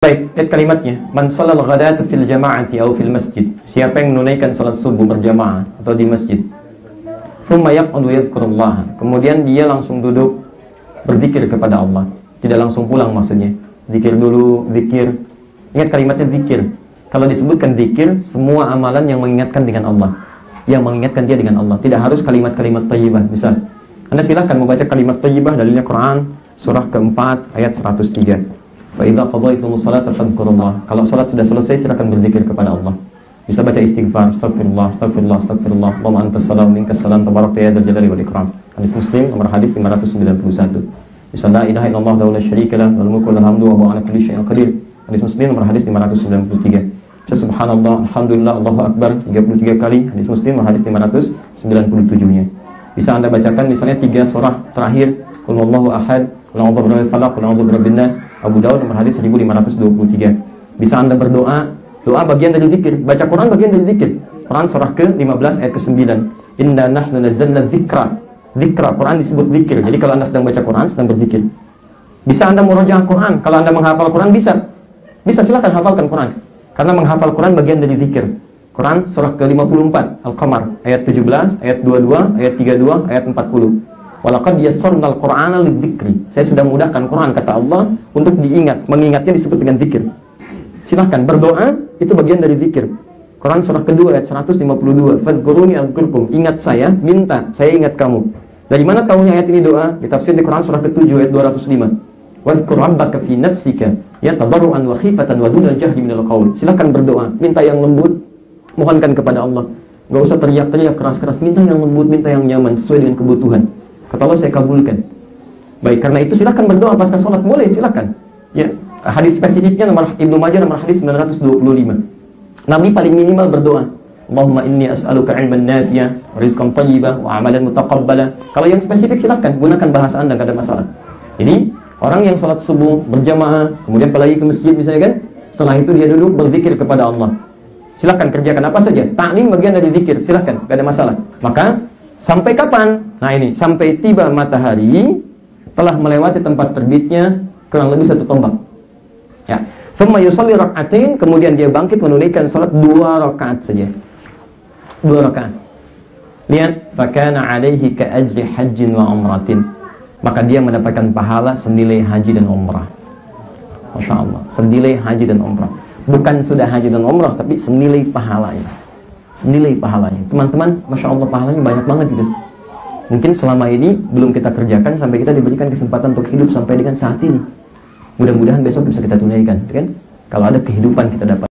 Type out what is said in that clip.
Baik, lihat kalimatnya. Man shalal ghadata fil jama'ati atau fil masjid. Siapa yang menunaikan salat subuh berjamaah atau di masjid. Tsumma yaq'udu yadhkurullah. Kemudian dia langsung duduk berzikir kepada Allah. Tidak langsung pulang maksudnya. Zikir dulu, zikir. Ingat kalimatnya zikir. Kalau disebutkan zikir, semua amalan yang mengingatkan dengan Allah. Yang mengingatkan dia dengan Allah. Tidak harus kalimat-kalimat thayyibah. Misal, Anda silahkan membaca kalimat thayyibah dalilnya Quran, surah keempat, ayat 103. Fa'idha qadaytumus salata fadhkurullah. Kalau salat sudah selesai, silakan berzikir kepada Allah. Bisa baca istighfar, astagfirullah, astagfirullah, astagfirullah. Allahumma antas salam, minkas salam, tabarakta ya dzal jalali wal ikram. Hadis Muslim nomor hadis 591. Bisa la ilaha illallah wa la syarika lah, wal mulku wal hamdu wa huwa ala kulli syai'in qadir. Hadis Muslim nomor hadis 593. Subhanallah, alhamdulillah, Allahu akbar 33 kali. Hadis Muslim nomor hadis 597-nya. Bisa Anda bacakan misalnya 3 surah terakhir, Qul huwallahu ahad, Qul a'udzu birabbil falaq, Qul a'udzu birabbin nas. Abu Daud nomor hadis 1523. Bisa Anda berdoa, doa bagian dari zikir, baca Quran bagian dari zikir. Quran surah ke-15 ayat ke-9. Inna nahnu nazzalna dzikra. Dzikra, Quran disebut zikir. Jadi kalau Anda sedang baca Quran, sedang berzikir. Bisa Anda murojaah Quran, kalau Anda menghafal Quran bisa. Bisa, silakan hafalkan Quran. Karena menghafal Quran bagian dari zikir. Quran surah ke-54 Al-Qamar ayat 17, ayat 22, ayat 32, ayat 40. Walaqad yassarnal Qur'ana lidzikri. Saya sudah mudahkan Quran, kata Allah, untuk diingat. Mengingatnya disebut dengan zikir. Silahkan berdoa, itu bagian dari zikir. Quran surah kedua ayat 152. Fadhkuruni adzkurkum. Ingat saya, minta, saya ingat kamu. Dari mana tahunya ayat ini doa? Ditafsir di Quran surah ke-7 ayat 205. Wadhkur rabbaka fi nafsika yatadarruan wa khifatan wa dunal jahri minal qaul. Silahkan berdoa, minta yang lembut, mohonkan kepada Allah. Enggak usah teriak-teriak keras-keras, minta yang lembut, minta yang nyaman sesuai dengan kebutuhan. Kata Allah, saya kabulkan. Baik, karena itu silahkan berdoa pasca sholat, boleh, silahkan. Ya, hadis spesifiknya nomor Ibnu Majah nomor hadis 925. Nabi paling minimal berdoa, Allahumma inni as'aluka ilman nafi'a, rizqan thayyiban, wa amalan mutaqabbala. Kalau yang spesifik silahkan gunakan bahasa Anda, enggak ada masalah. Jadi, orang yang sholat subuh berjamaah, kemudian apalagi ke masjid misalnya kan, setelah itu dia duduk berzikir kepada Allah. Silahkan kerjakan apa saja. Ta'lim bagian dari zikir, silahkan, enggak ada masalah. Maka sampai kapan? Nah ini, sampai tiba matahari telah melewati tempat terbitnya kurang lebih 1 tombak. Ya. Tsumma yusalli rak'atain, kemudian dia bangkit menunaikan salat 2 rakaat saja. 2 rakaat. Lihat, fakana alaihi ka ajri hajjin wa umratin. Maka dia mendapatkan pahala senilai haji dan umrah. Masya Allah, senilai haji dan umrah. Bukan sudah haji dan umrah, tapi senilai pahalanya. Senilai pahalanya. Teman-teman, Masya Allah pahalanya banyak banget gitu. Mungkin selama ini belum kita kerjakan sampai kita diberikan kesempatan untuk hidup sampai dengan saat ini. Mudah-mudahan besok bisa kita tunaikan, kan? Kalau ada kehidupan kita dapat.